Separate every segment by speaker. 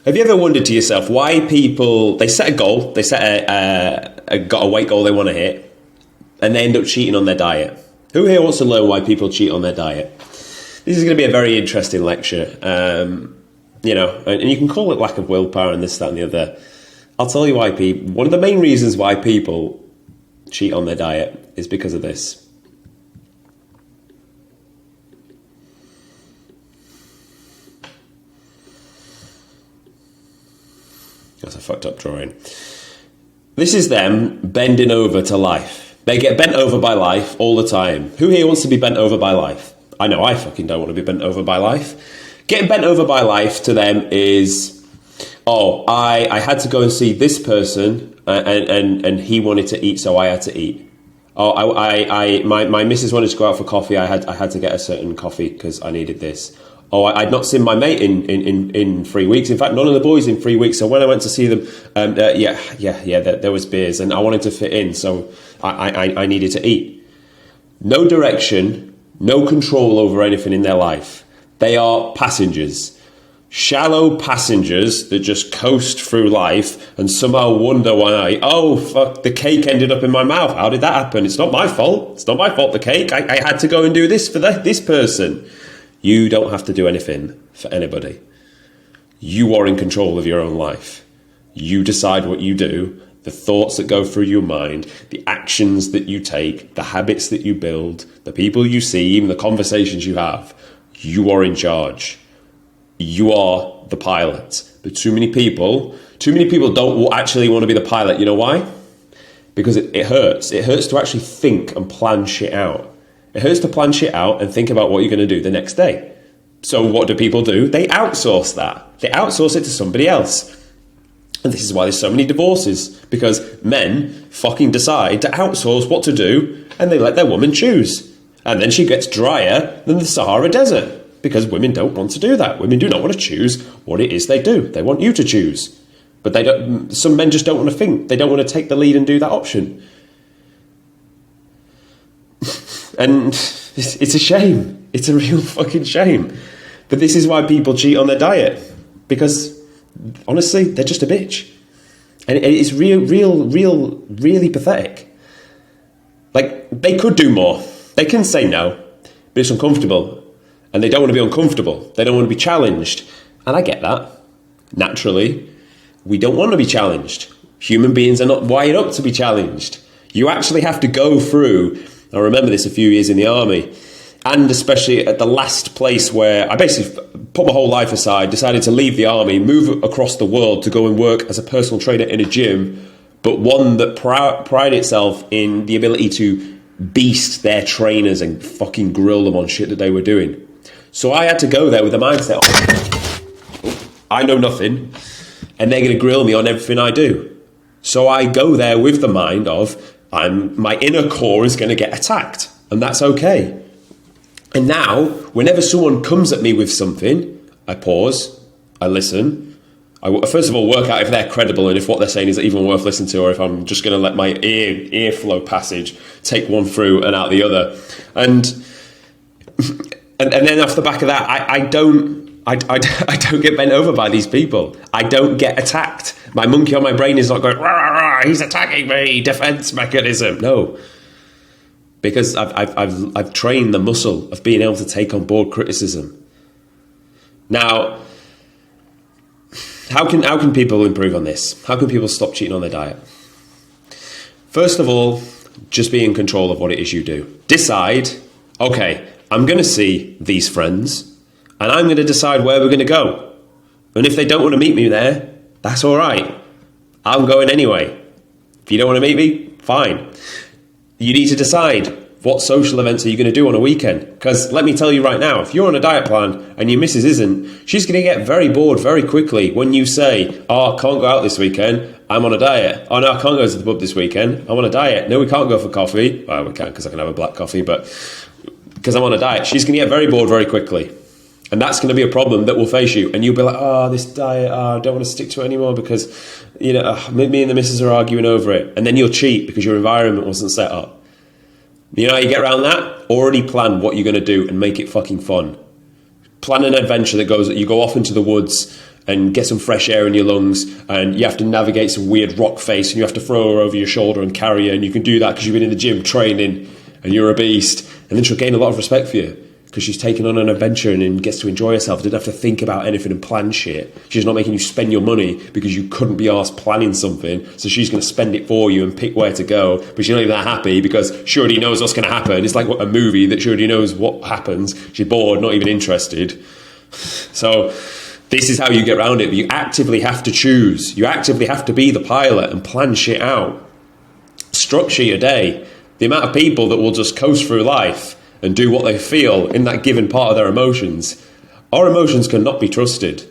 Speaker 1: Have you ever wondered to yourself why people, they set a goal, they set got a weight goal they want to hit, and they end up cheating on their diet? Who here wants to learn why people cheat on their diet? This is going to be a very interesting lecture. You know, and you can call it lack of willpower and this, that, and the other. I'll tell you why people, one of the main reasons why people cheat on their diet is because of this. That's a fucked up drawing. This is them bending over to life. They get bent over by life all the time. Who here wants to be bent over by life? I know I fucking don't want to be bent over by life. Getting bent over by life to them is, oh, I had to go and see this person and he wanted to eat, so I had to eat. Oh, my missus wanted to go out for coffee. I had to get a certain coffee because I needed this. Oh, I'd not seen my mate in 3 weeks. In fact, none of the boys in 3 weeks. So when I went to see them, there was beers and I wanted to fit in. So I needed to eat. No direction, no control over anything in their life. They are passengers. Shallow passengers that just coast through life and somehow wonder why, oh, fuck, the cake ended up in my mouth. How did that happen? It's not my fault. It's not my fault, the cake. I had to go and do this for this person. You don't have to do anything for anybody. You are in control of your own life. You decide what you do, the thoughts that go through your mind, the actions that you take, the habits that you build, the people you see, even the conversations you have. You are in charge. You are the pilot. But too many people don't actually want to be the pilot. You know why? Because it hurts. It hurts to actually think and plan shit out. It hurts to plan shit out and think about what you're going to do the next day. So what do people do? They outsource that. They outsource it to somebody else. And this is why there's so many divorces. Because men fucking decide to outsource what to do and they let their woman choose. And then she gets drier than the Sahara Desert. Because women don't want to do that. Women do not want to choose what it is they do. They want you to choose. But they don't. Some men just don't want to think. They don't want to take the lead and do that option. And it's a shame. It's a real fucking shame. But this is why people cheat on their diet. Because, honestly, they're just a bitch. And it's really pathetic. Like, they could do more. They can say no, but it's uncomfortable. And they don't want to be uncomfortable. They don't want to be challenged. And I get that. Naturally, we don't want to be challenged. Human beings are not wired up to be challenged. You actually have to go through... I remember this a few years in the army, and especially at the last place where I basically put my whole life aside, decided to leave the army, move across the world to go and work as a personal trainer in a gym, but one that prided itself in the ability to beast their trainers and fucking grill them on shit that they were doing. So I had to go there with the mindset, I know nothing, and they're going to grill me on everything I do. So I go there with the mind of, my inner core is going to get attacked, and that's okay. And now, whenever someone comes at me with something, I pause, I listen. I first of all work out if they're credible and if what they're saying is even worth listening to, or if I'm just going to let my earflow passage take one through and out the other. And then off the back of that, I don't get bent over by these people. I don't get attacked. My monkey on my brain is not going, rah, rah, rah, he's attacking me, defense mechanism. No, because I've trained the muscle of being able to take on board criticism. Now, how can people improve on this? How can people stop cheating on their diet? First of all, just be in control of what it is you do. Decide, okay, I'm going to see these friends, and I'm going to decide where we're going to go. And if they don't want to meet me there, that's all right. I'm going anyway. If you don't want to meet me, fine. You need to decide what social events are you going to do on a weekend. Because let me tell you right now, if you're on a diet plan and your missus isn't, she's going to get very bored very quickly when you say, oh, I can't go out this weekend, I'm on a diet. Oh, no, I can't go to the pub this weekend, I'm on a diet. No, we can't go for coffee. Well, we can because I can have a black coffee, but because I'm on a diet, she's going to get very bored very quickly. And that's going to be a problem that will face you. And you'll be like, oh, this diet, I don't want to stick to it anymore because, me and the missus are arguing over it. And then you'll cheat because your environment wasn't set up. You know how you get around that? Already plan what you're going to do and make it fucking fun. Plan an adventure that you go off into the woods and get some fresh air in your lungs, and you have to navigate some weird rock face, and you have to throw her over your shoulder and carry her, and you can do that because you've been in the gym training and you're a beast. And then she'll gain a lot of respect for you because she's taken on an adventure and gets to enjoy herself. Didn't have to think about anything and plan shit. She's not making you spend your money because you couldn't be arsed planning something, so she's going to spend it for you and pick where to go, but she's not even that happy because she already knows what's going to happen. It's like a movie that she already knows what happens. She's bored, not even interested. So this is how you get around it. But you actively have to choose. You actively have to be the pilot and plan shit out. Structure your day. The amount of people that will just coast through life and do what they feel in that given part of their emotions. Our emotions cannot be trusted.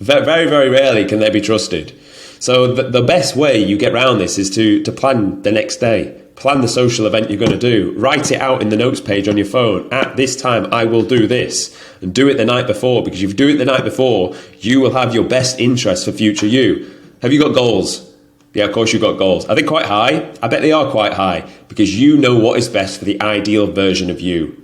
Speaker 1: Very, very, very rarely can they be trusted. So the best way you get around this is to plan the next day. Plan the social event you're going to do. Write it out in the notes page on your phone. At this time, I will do this. And do it the night before, because if you do it the night before, you will have your best interests for future you. Have you got goals? Yeah, of course you've got goals. Are they quite high? I bet they are quite high, because you know what is best for the ideal version of you.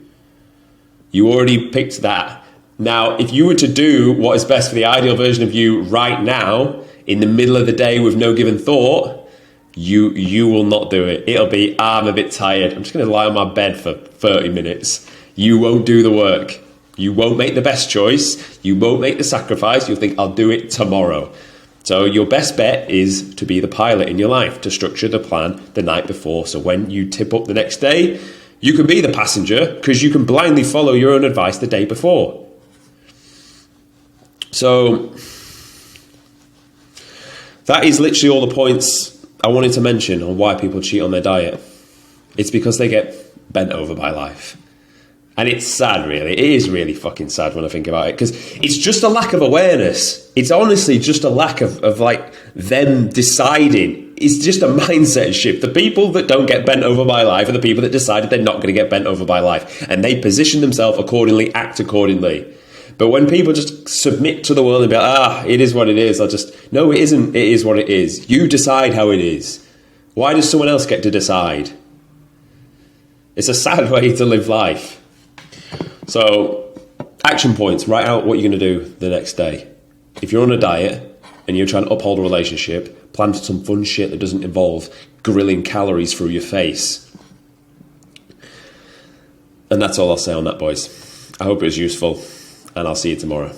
Speaker 1: You already picked that. Now, if you were to do what is best for the ideal version of you right now, in the middle of the day with no given thought, you will not do it. It'll be, I'm a bit tired. I'm just going to lie on my bed for 30 minutes. You won't do the work. You won't make the best choice. You won't make the sacrifice. You'll think, I'll do it tomorrow. So your best bet is to be the pilot in your life, to structure the plan the night before. So when you tip up the next day, you can be the passenger because you can blindly follow your own advice the day before. So that is literally all the points I wanted to mention on why people cheat on their diet. It's because they get bent over by life. And it's sad, really. It is really fucking sad when I think about it, because it's just a lack of awareness. It's honestly just a lack of like them deciding. It's just a mindset shift. The people that don't get bent over by life are the people that decided they're not going to get bent over by life. And they position themselves accordingly, act accordingly. But when people just submit to the world and be like, it is what it is, no, it isn't. It is what it is. You decide how it is. Why does someone else get to decide? It's a sad way to live life. So, action points. Write out what you're going to do the next day. If you're on a diet and you're trying to uphold a relationship, plan for some fun shit that doesn't involve grilling calories through your face. And that's all I'll say on that, boys. I hope it was useful, and I'll see you tomorrow.